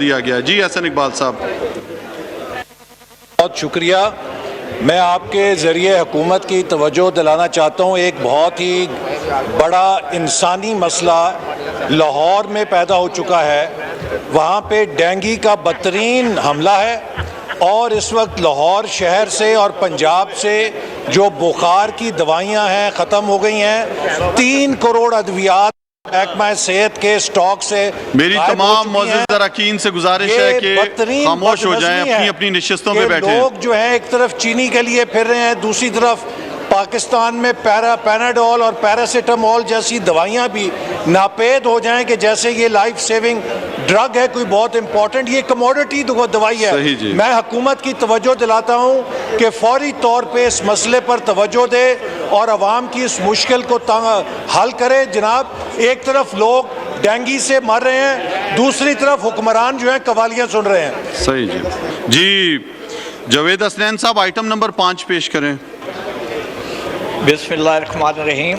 دیا گیا. جی حسن اقبال صاحب. بہت شکریہ. میں آپ کے ذریعے حکومت کی توجہ دلانا چاہتا ہوں. ایک بہت ہی بڑا انسانی مسئلہ لاہور میں پیدا ہو چکا ہے. وہاں پہ ڈینگی کا بدترین حملہ ہے اور اس وقت لاہور شہر سے اور پنجاب سے جو بخار کی دوائیاں ہیں ختم ہو گئی ہیں. 3 کروڑ ادویات محکمہ صحت کے سٹاک سے میری تمام معزز اراکین سے گزارش ہے کہ خاموش ہو جائیں, اپنی اپنی نشستوں پہ بیٹھیں. لوگ جو ہیں ایک طرف چینی کے لیے پھر رہے ہیں, دوسری طرف پاکستان میں پیناڈول اور پیراسیٹامول جیسی دوائیاں بھی ناپید ہو جائیں کہ جیسے یہ لائف سیونگ ڈرگ ہے, کوئی بہت امپورٹنٹ, یہ کموڈٹی دوائی ہے. جی. میں حکومت کی توجہ دلاتا ہوں کہ فوری طور پہ اس مسئلے پر توجہ دے اور عوام کی اس مشکل کو حل کرے. جناب, ایک طرف لوگ ڈینگی سے مر رہے ہیں, دوسری طرف حکمران جو ہیں قوالیاں سن رہے ہیں. صحیح جی. جی جاوید حسنین صاحب آئٹم نمبر 5 پیش کریں. بسم اللہ الرحمن الرحیم.